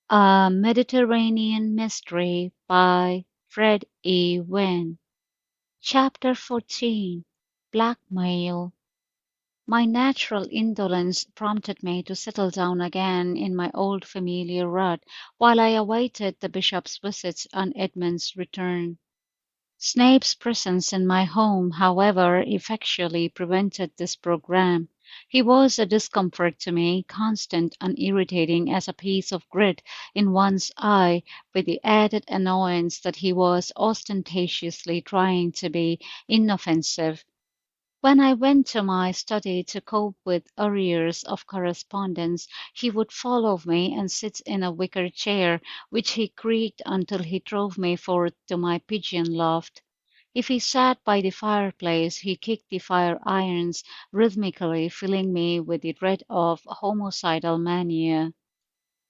A Mediterranean Mystery by Fred E. Wynne. Chapter 14. Blackmail. My natural indolence prompted me to settle down again in my old familiar rut while I awaited the bishop's visit and Edmund's return. Snape's presence in my home, however, effectually prevented this program. He was a discomfort to me, constant and irritating as a piece of grit in one's eye, with the added annoyance that he was ostentatiously trying to be inoffensive. When I went to my study to cope with arrears of correspondence, he would follow me and sit in a wicker chair, which he creaked until he drove me forth to my pigeon loft. If he sat by the fireplace, he kicked the fire irons rhythmically, filling me with the dread of homicidal mania.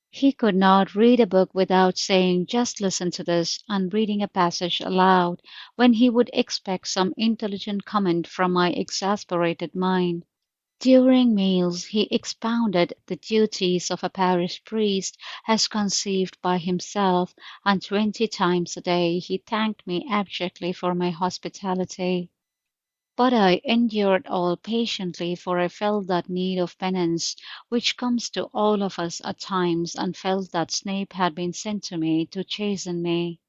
He could not read a book without saying, "Just listen to this," and reading a passage aloud, when he would expect some intelligent comment from my exasperated mind. During meals he expounded the duties of a parish priest as conceived by himself, and 20 times a day he thanked me abjectly for my hospitality. But I endured all patiently, for I felt that need of penance which comes to all of us at times, and felt that Snape had been sent to me to chasten me.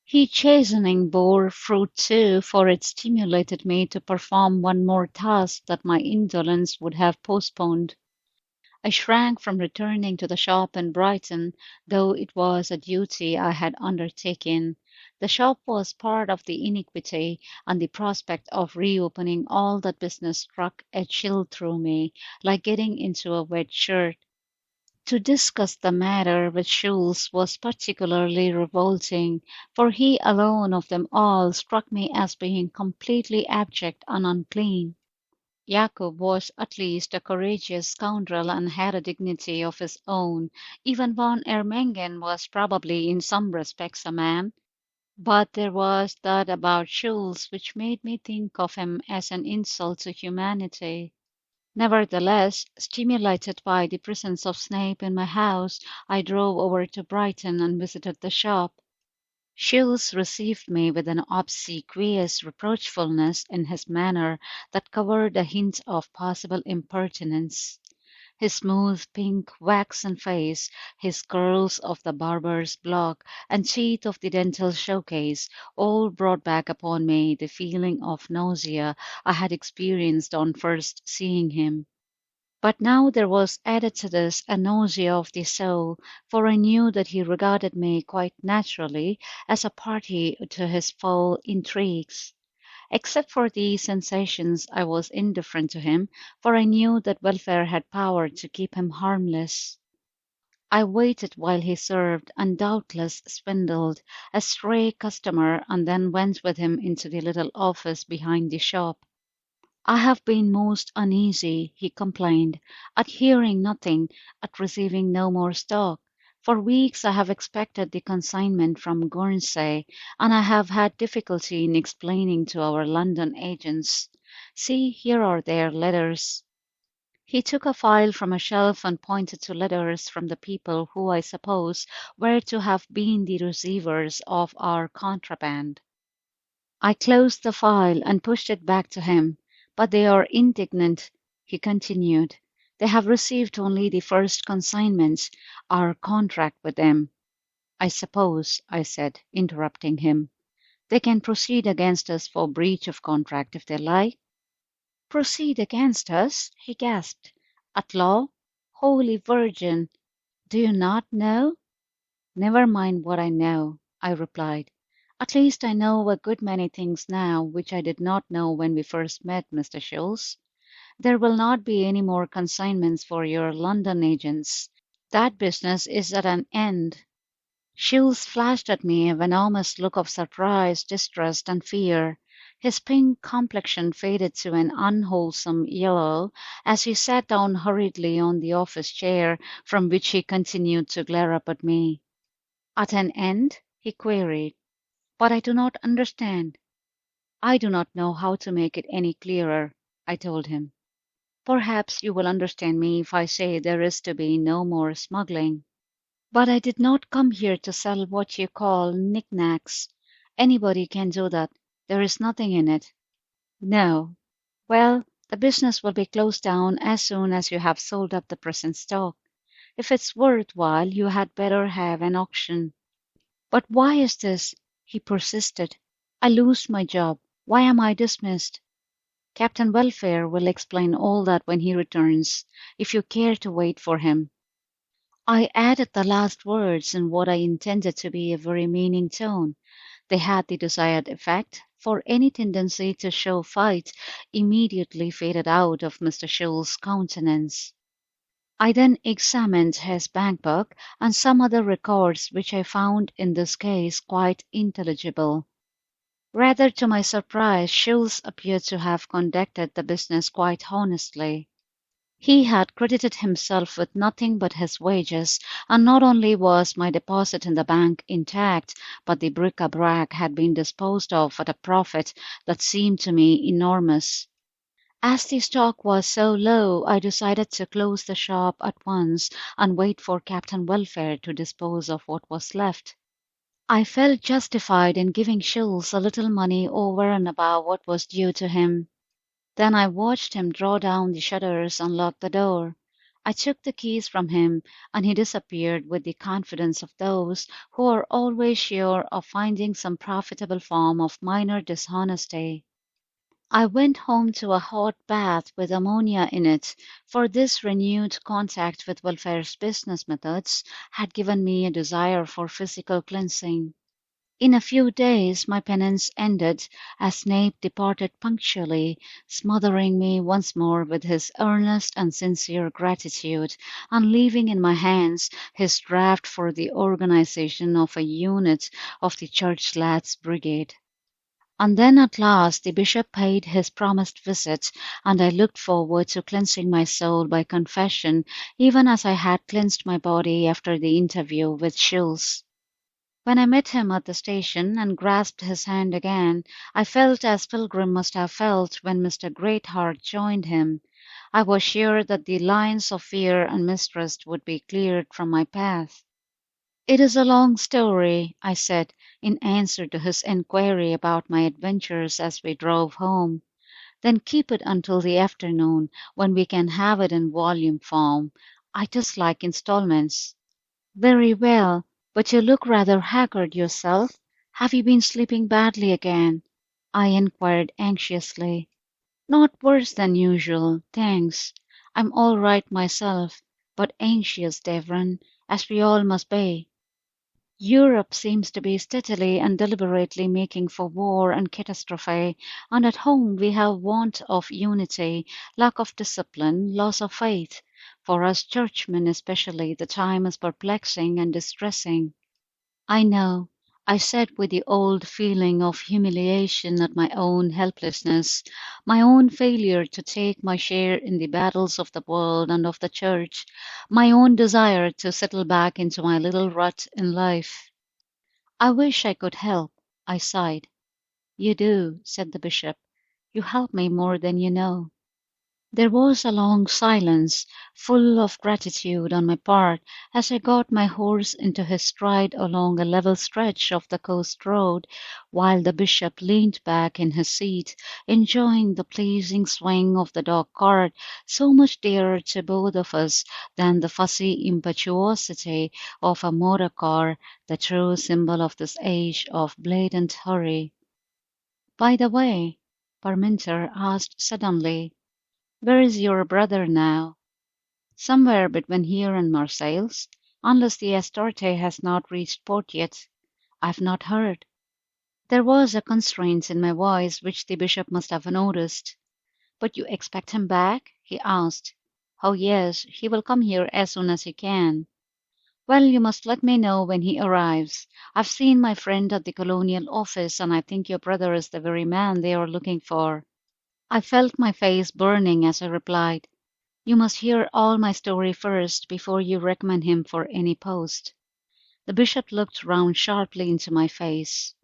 His chastening bore fruit too, for it stimulated me to perform one more task that my indolence would have postponed. I shrank from returning to the shop in Brighton, though it was a duty I had undertaken. The shop was part of the iniquity, and the prospect of reopening all that business struck a chill through me, like getting into a wet shirt. To discuss the matter with Schulz was particularly revolting, for he alone of them all struck me as being completely abject and unclean. Jacob was at least a courageous scoundrel and had a dignity of his own. Even von Ermengen was probably in some respects a man, but there was that about Schulz which made me think of him as an insult to humanity. Nevertheless, stimulated by the presence of Snape in my house, I drove over to Brighton and visited the shop. Shields received me with an obsequious reproachfulness in his manner that covered a hint of possible impertinence. His smooth pink waxen face, his curls of the barber's block, and teeth of the dental showcase, all brought back upon me the feeling of nausea I had experienced on first seeing him. But now there was added to this a nausea of the soul, for I knew that he regarded me quite naturally as a party to his foul intrigues. Except for these sensations, I was indifferent to him, for I knew that welfare had power to keep him harmless. I waited while he served, and doubtless swindled a stray customer, and then went with him into the little office behind the shop. "I have been most uneasy," he complained, "at hearing nothing, at receiving no more stock. For weeks I have expected the consignment from Guernsey, and I have had difficulty in explaining to our London agents. See, here are their letters." He took a file from a shelf and pointed to letters from the people who, I suppose, were to have been the receivers of our contraband. I closed the file and pushed it back to him. "But they are indignant," he continued. "They have received only the first consignments, our contract with them." "I suppose," I said, interrupting him, "they can proceed against us for breach of contract if they like." "Proceed against us!" he gasped. "At law? Holy Virgin! Do you not know?" "Never mind what I know," I replied. "At least I know a good many things now which I did not know when we first met, Mr. Schultz. There will not be any more consignments for your London agents. That business is at an end." Schultz flashed at me a venomous look of surprise, distrust, and fear. His pink complexion faded to an unwholesome yellow as he sat down hurriedly on the office chair, from which he continued to glare up at me. "At an end?" he queried. "But I do not understand." "I do not know how to make it any clearer," I told him. "Perhaps you will understand me if I say there is to be no more smuggling." But I did not come here to sell what you call knickknacks. Anybody can do that. There is nothing in it. No. Well, the business will be closed down as soon as you have sold up the present stock. If it's worthwhile, you had better have an auction. But why is this? He persisted. I lose my job. Why am I dismissed? Captain Welfare will explain all that when he returns, if you care to wait for him. I added the last words in what I intended to be a very meaning tone. They had the desired effect, for any tendency to show fight immediately faded out of Mr. Schultz's countenance. I then examined his bank book and some other records which I found in this case quite intelligible. Rather to my surprise, Schultz appeared to have conducted the business quite honestly. He had credited himself with nothing but his wages, and not only was my deposit in the bank intact, but the bric-a-brac had been disposed of at a profit that seemed to me enormous. As the stock was so low, I decided to close the shop at once and wait for Captain Welfare to dispose of what was left. I felt justified in giving Schultz a little money over and above what was due to him. Then I watched him draw down the shutters and lock the door. I took the keys from him, and he disappeared with the confidence of those who are always sure of finding some profitable form of minor dishonesty. I went home to a hot bath with ammonia in it, for this renewed contact with Welfare's business methods had given me a desire for physical cleansing. In a few days my penance ended, as Snape departed punctually, smothering me once more with his earnest and sincere gratitude, and leaving in my hands his draft for the organization of a unit of the Church Lads Brigade. And then at last the bishop paid his promised visit, and I looked forward to cleansing my soul by confession, even as I had cleansed my body after the interview with Schultz. When I met him at the station and grasped his hand again, I felt as Pilgrim must have felt when Mr. Greatheart joined him. I was sure that the lines of fear and mistrust would be cleared from my path. "It is a long story," I said, in answer to his enquiry about my adventures as we drove home. "Then keep it until the afternoon, when we can have it in volume form. I dislike installments." "Very well, but you look rather haggard yourself. Have you been sleeping badly again?" I inquired anxiously. "Not worse than usual, thanks. I'm all right myself, but anxious, Devon, as we all must be. Europe seems to be steadily and deliberately making for war and catastrophe, and at home we have want of unity, lack of discipline, loss of faith. For us churchmen especially, the time is perplexing and distressing." "I know," I said with the old feeling of humiliation at my own helplessness, my own failure to take my share in the battles of the world and of the church, my own desire to settle back into my little rut in life. "I wish I could help," I sighed. "You do," said the bishop. "You help me more than you know." There was a long silence, full of gratitude on my part, as I got my horse into his stride along a level stretch of the coast road, while the bishop leaned back in his seat, enjoying the pleasing swing of the dog cart, so much dearer to both of us than the fussy impetuosity of a motor car, the true symbol of this age of blatant hurry. "By the way," Parminter asked suddenly, "where is your brother now?" "Somewhere between here and Marseilles, unless the Astarte has not reached port yet. I've not heard." There was a constraint in my voice which the bishop must have noticed. "But you expect him back?" he asked. "Oh, yes, he will come here as soon as he can." "Well, you must let me know when he arrives. I've seen my friend at the Colonial Office, and I think your brother is the very man they are looking for." I felt my face burning as I replied, "You must hear all my story first before you recommend him for any post." The bishop looked round sharply into my face.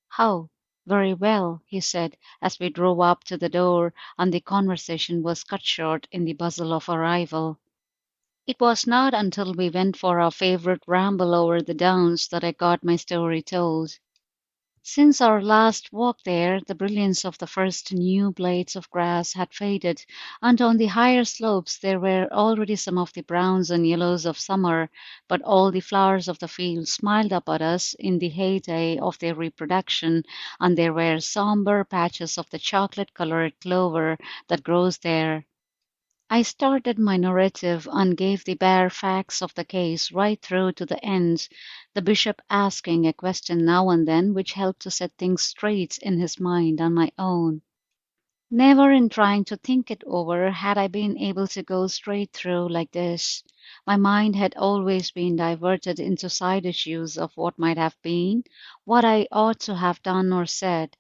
"How? Very well," he said, as we drove up to the door and the conversation was cut short in the bustle of arrival. It was not until we went for our favorite ramble over the downs that I got my story told. Since our last walk there, the brilliance of the first new blades of grass had faded, and on the higher slopes there were already some of the browns and yellows of summer, but all the flowers of the field smiled up at us in the heyday of their reproduction, and there were sombre patches of the chocolate-colored clover that grows there. I started my narrative and gave the bare facts of the case right through to the end, the bishop asking a question now and then which helped to set things straight in his mind and my own. Never in trying to think it over had I been able to go straight through like this. My mind had always been diverted into side issues of what might have been, what I ought to have done or said.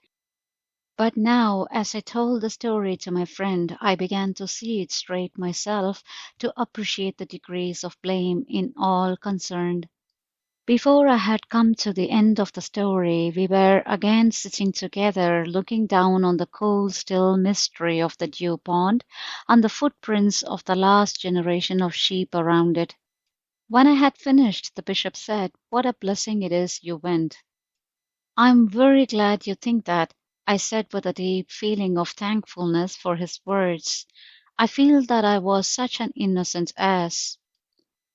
But now, as I told the story to my friend, I began to see it straight myself, to appreciate the degrees of blame in all concerned. Before I had come to the end of the story, we were again sitting together, looking down on the cool, still mystery of the dew pond and the footprints of the last generation of sheep around it. When I had finished, the bishop said, "What a blessing it is you went." "I'm very glad you think that," I said with a deep feeling of thankfulness for his words. "I feel that I was such an innocent ass."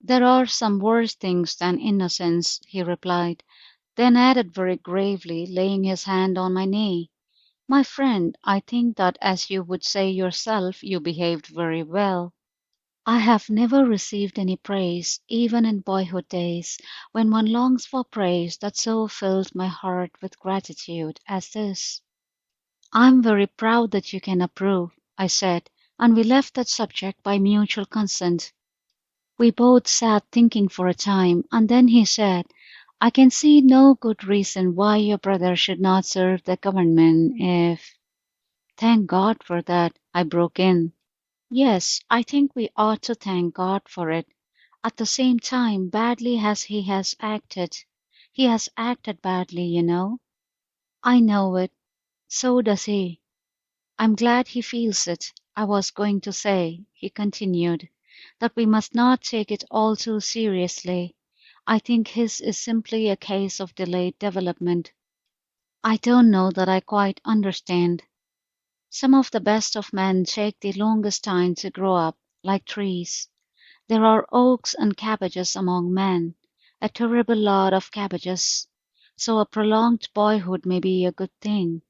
"There are some worse things than innocence," he replied, then added very gravely, laying his hand on my knee, "My friend, I think that, as you would say yourself, you behaved very well." I have never received any praise, even in boyhood days, when one longs for praise that so filled my heart with gratitude as this. "I'm very proud that you can approve," I said, and we left that subject by mutual consent. We both sat thinking for a time, and then he said, "I can see no good reason why your brother should not serve the government if—" "Thank God for that," I broke in. "Yes, I think we ought to thank God for it. At the same time, badly as he has acted badly, you know." "I know it. So does he. I'm glad he feels it. I was going to say," he continued, "that we must not take it all too seriously. I think his is simply a case of delayed development." "I don't know that I quite understand." "Some of the best of men take the longest time to grow up, like trees. There are oaks and cabbages among men, a terrible lot of cabbages, so a prolonged boyhood may be a good thing.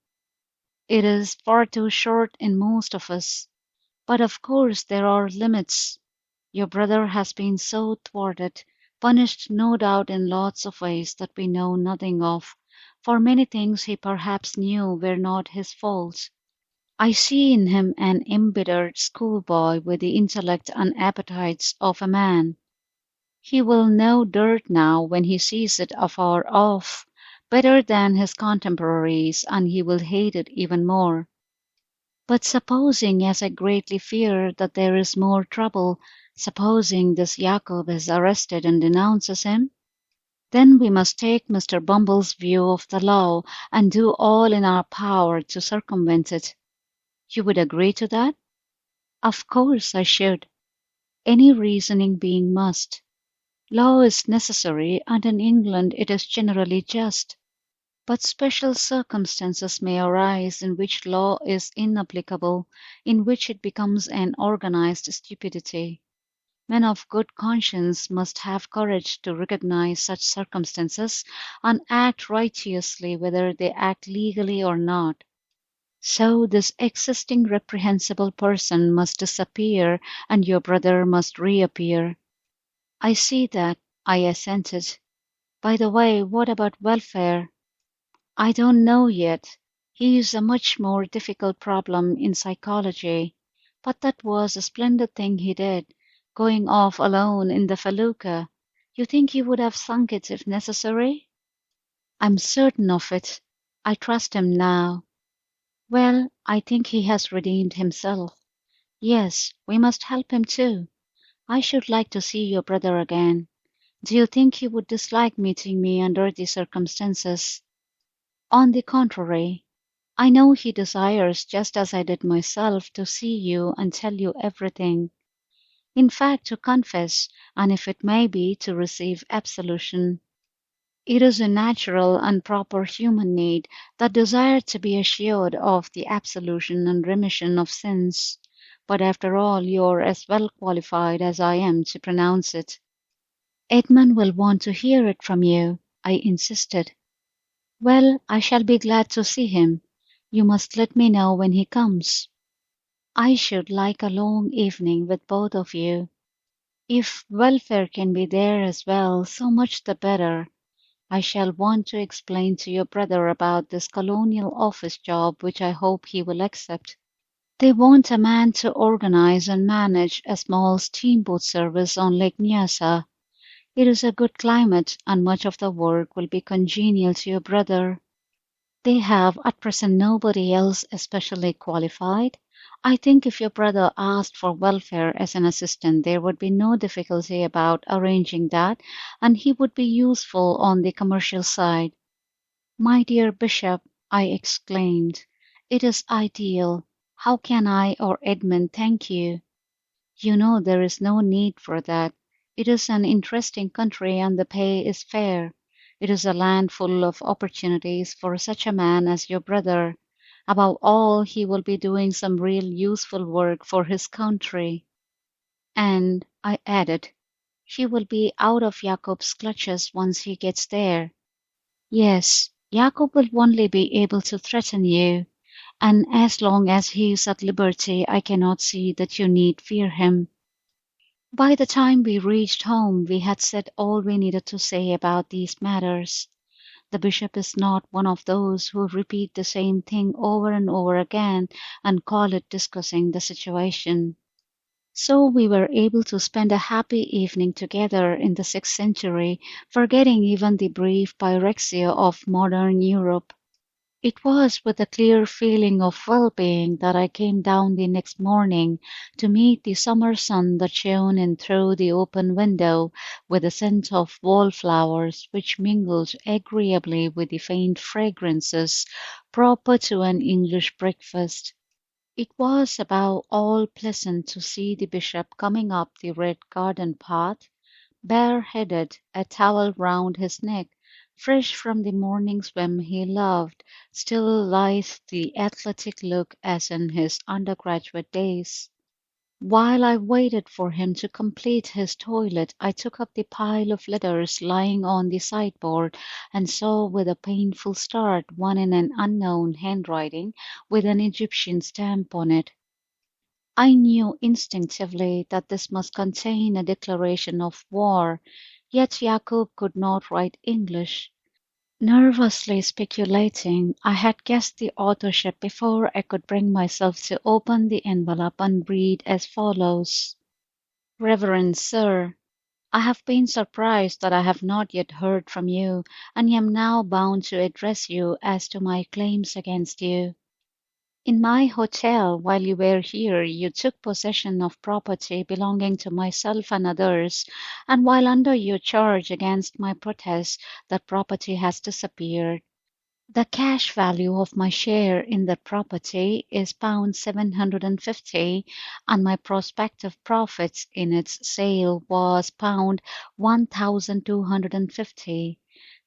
It is far too short in most of us, but of course there are limits. Your brother has been so thwarted, punished no doubt in lots of ways that we know nothing of, for many things he perhaps knew were not his fault. I see in him an embittered schoolboy with the intellect and appetites of a man. He will know dirt now when he sees it afar off, better than his contemporaries, and he will hate it even more. But supposing, as I greatly fear, that there is more trouble, supposing this Jacob is arrested and denounces him, then we must take Mr. Bumble's view of the law and do all in our power to circumvent it. You would agree to that?" "Of course I should. Any reasoning being must. Law is necessary, and in England it is generally just. But special circumstances may arise in which law is inapplicable, in which it becomes an organized stupidity. Men of good conscience must have courage to recognize such circumstances and act righteously whether they act legally or not. So this existing reprehensible person must disappear, and your brother must reappear." "I see that," I assented. "By the way, what about welfare?" "I don't know yet. He is a much more difficult problem in psychology. But that was a splendid thing he did, going off alone in the felucca. You think he would have sunk it if necessary?" "I'm certain of it. I trust him now." "Well, I think he has redeemed himself. Yes, we must help him too. I should like to see your brother again. Do you think he would dislike meeting me under the circumstances?" "On the contrary, I know he desires, just as I did myself, to see you and tell you everything. In fact, to confess, and if it may be, to receive absolution. It is a natural and proper human need, that desire to be assured of the absolution and remission of sins. But after all, you're as well qualified as I am to pronounce it. Edmund will want to hear it from you, I insisted. Well, I shall be glad to see him. You must let me know when he comes. I should like a long evening with both of you. If welfare can be there as well, so much the better. I shall want to explain to your brother about this colonial office job which I hope he will accept. They want a man to organize and manage a small steamboat service on Lake Nyasa. It is a good climate, and much of the work will be congenial to your brother. They have at present nobody else especially qualified. I think if your brother asked for welfare as an assistant, there would be no difficulty about arranging that, and he would be useful on the commercial side. My dear Bishop, I exclaimed, it is ideal. How can I or Edmund thank you? You know there is no need for that. It is an interesting country and the pay is fair. It is a land full of opportunities for such a man as your brother. Above all, he will be doing some real useful work for his country. And, I added, he will be out of Jacob's clutches once he gets there. Yes, Jacob will only be able to threaten you, and as long as he is at liberty, I cannot see that you need fear him. By the time we reached home, we had said all we needed to say about these matters. The bishop is not one of those who repeat the same thing over and over again and call it discussing the situation. So we were able to spend a happy evening together in the 6th century, forgetting even the brief pyrexia of modern Europe. It was with a clear feeling of well-being that I came down the next morning to meet the summer sun that shone in through the open window, with the scent of wallflowers which mingled agreeably with the faint fragrances proper to an English breakfast. It was above all pleasant to see the bishop coming up the red garden path, bareheaded, a towel round his neck, fresh from the morning swim he loved, still lithe the athletic look as in his undergraduate days. While I waited for him to complete his toilet, I took up the pile of letters lying on the sideboard, and saw with a painful start one in an unknown handwriting, with an Egyptian stamp on it. I knew instinctively that this must contain a declaration of war, yet Jacob could not write English. Nervously speculating, I had guessed the authorship before I could bring myself to open the envelope and read as follows: Reverend Sir, I have been surprised that I have not yet heard from you, and am now bound to address you as to my claims against you. In my hotel while you were here you took possession of property belonging to myself and others, and while under your charge against my protest that property has disappeared. The cash value of my share in that property is £750, and my prospective profits in its sale was £1,250.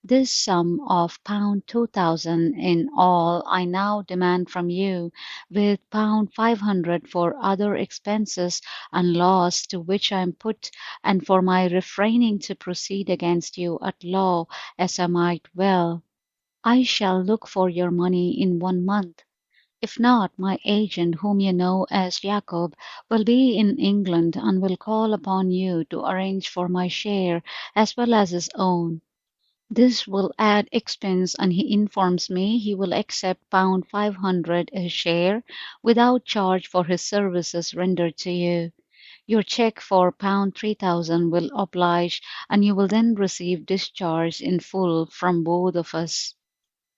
This sum of £2,000 in all I now demand from you, with £500 for other expenses and loss to which I am put, and for my refraining to proceed against you at law, as I might well. I shall look for your money in 1 month. If not, my agent, whom you know as Jacob, will be in England and will call upon you to arrange for my share as well as his own. This will add expense, and he informs me he will accept £500 a share without charge for his services rendered to you. Your cheque for £3,000 will oblige, and you will then receive discharge in full from both of us.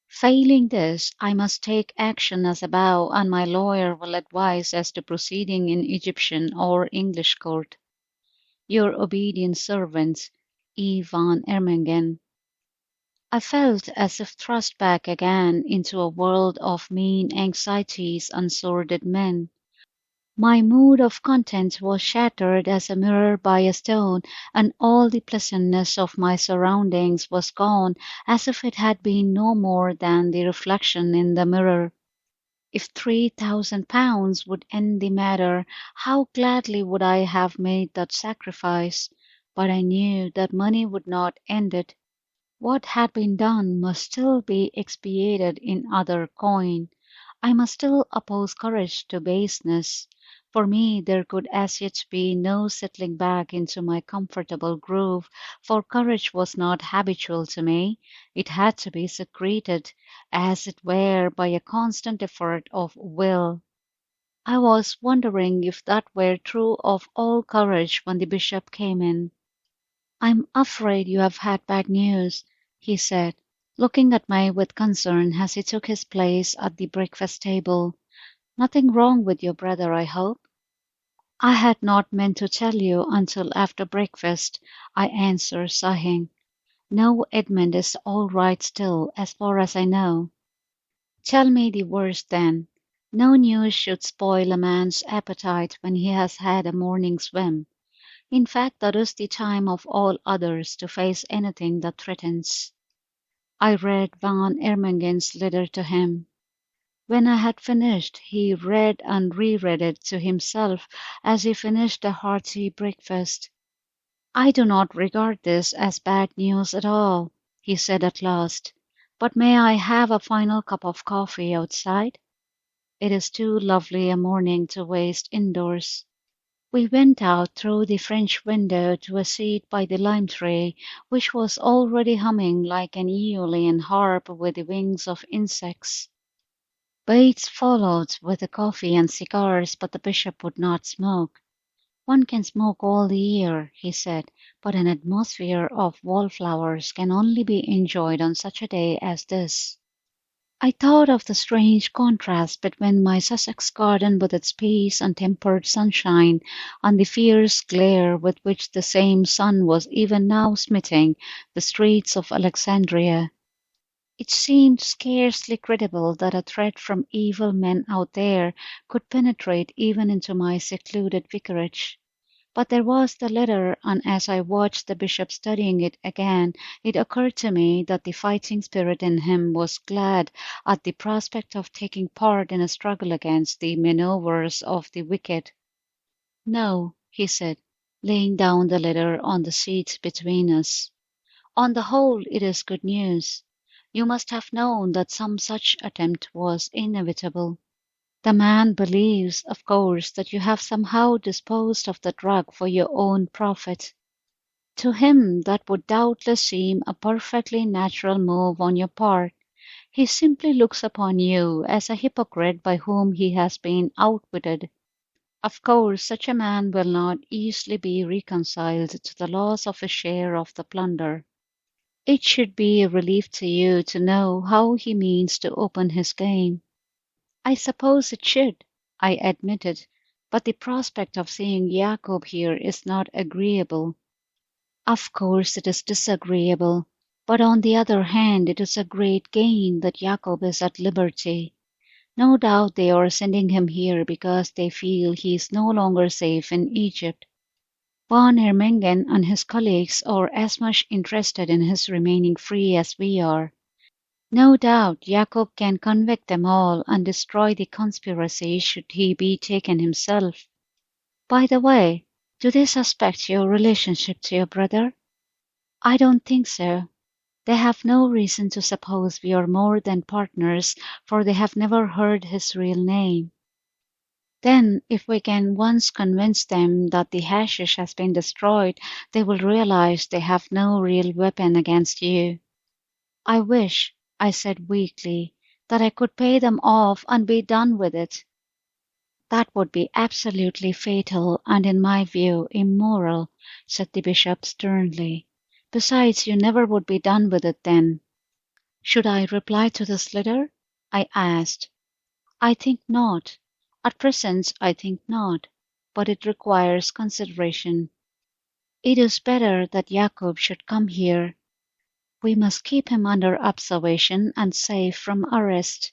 Failing this, I must take action as above, and my lawyer will advise as to proceeding in Egyptian or English court. Your obedient servant, E. van Ermengen. I felt as if thrust back again into a world of mean anxieties and sordid men. My mood of content was shattered as a mirror by a stone, and all the pleasantness of my surroundings was gone as if it had been no more than the reflection in the mirror. If £3,000 would end the matter, how gladly would I have made that sacrifice! But I knew that money would not end it. What had been done must still be expiated in other coin. I must still oppose courage to baseness. For me there could as yet be no settling back into my comfortable groove, for courage was not habitual to me. It had to be secreted, as it were, by a constant effort of will. I was wondering if that were true of all courage when the bishop came in. "I'm afraid you have had bad news," he said, looking at me with concern as he took his place at the breakfast table. "Nothing wrong with your brother, I hope?" "I had not meant to tell you until after breakfast," I answered, sighing. "No, Edmund is all right still, as far as I know." "Tell me the worst, then. No news should spoil a man's appetite when he has had a morning swim. In fact, that is the time of all others to face anything that threatens." I read Van Ermengen's letter to him. When I had finished, he read and reread it to himself as he finished a hearty breakfast. "I do not regard this as bad news at all," he said at last. "But may I have a final cup of coffee outside? It is too lovely a morning to waste indoors." We went out through the French window to a seat by the lime tree, which was already humming like an Aeolian harp with the wings of insects. Bates followed with the coffee and cigars, but the bishop would not smoke. "One can smoke all the year," he said, "but an atmosphere of wallflowers can only be enjoyed on such a day as this." I thought of the strange contrast between my Sussex garden with its peace and tempered sunshine, and the fierce glare with which the same sun was even now smiting the streets of Alexandria. It seemed scarcely credible that a threat from evil men out there could penetrate even into my secluded vicarage. But there was the letter, and as I watched the bishop studying it again, it occurred to me that the fighting spirit in him was glad at the prospect of taking part in a struggle against the manoeuvres of the wicked. "No," he said, laying down the letter on the seat between us. "On the whole it is good news. You must have known that some such attempt was inevitable. The man believes, of course, that you have somehow disposed of the drug for your own profit. To him that would doubtless seem a perfectly natural move on your part. He simply looks upon you as a hypocrite by whom he has been outwitted. Of course such a man will not easily be reconciled to the loss of his share of the plunder. It should be a relief to you to know how he means to open his game." "I suppose it should," I admitted, "but the prospect of seeing Jacob here is not agreeable." "Of course it is disagreeable, but on the other hand it is a great gain that Jacob is at liberty. No doubt they are sending him here because they feel he is no longer safe in Egypt. Van Hermengen and his colleagues are as much interested in his remaining free as we are. No doubt Jacob can convict them all and destroy the conspiracy should he be taken himself. By the way, do they suspect your relationship to your brother?" "I don't think so. They have no reason to suppose we are more than partners, for they have never heard his real name." "Then if we can once convince them that the hashish has been destroyed, they will realize they have no real weapon against you." "I wish," I said weakly, "that I could pay them off and be done with it." "That would be absolutely fatal and in my view immoral," said the bishop sternly. "Besides, you never would be done with it then." "Should I reply to this letter?" I asked. "I think not. At present I think not, but it requires consideration. It is better that Jacob should come here. We must keep him under observation and safe from arrest.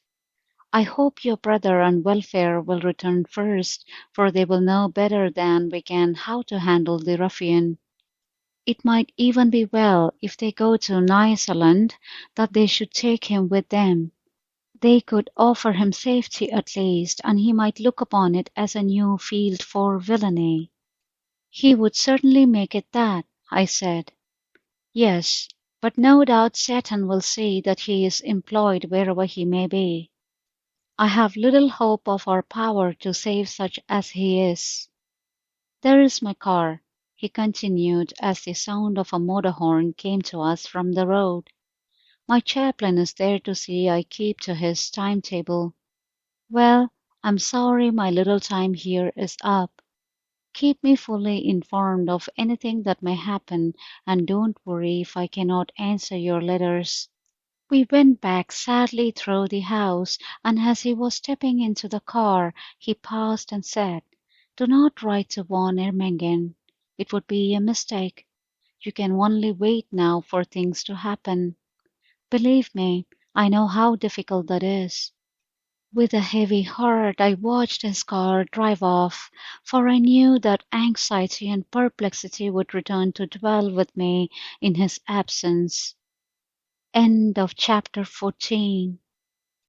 I hope your brother and welfare will return first, for they will know better than we can how to handle the ruffian. It might even be well if they go to Nyasaland that they should take him with them. They could offer him safety at least, and he might look upon it as a new field for villainy. He would certainly make it that, I said. Yes, but no doubt Satan will see that he is employed wherever he may be. I have little hope of our power to save such as he is. There is my car, he continued as the sound of a motor horn came to us from the road. My chaplain is there to see I keep to his timetable. Well, I'm sorry my little time here is up. Keep me fully informed of anything that may happen, and don't worry if I cannot answer your letters. We went back sadly through the house, and as he was stepping into the car, he paused and said, "Do not write to Von Ermengen. It would be a mistake. You can only wait now for things to happen. Believe me, I know how difficult that is." With a heavy heart I watched his car drive off, for I knew that anxiety and perplexity would return to dwell with me in his absence. End of chapter 14.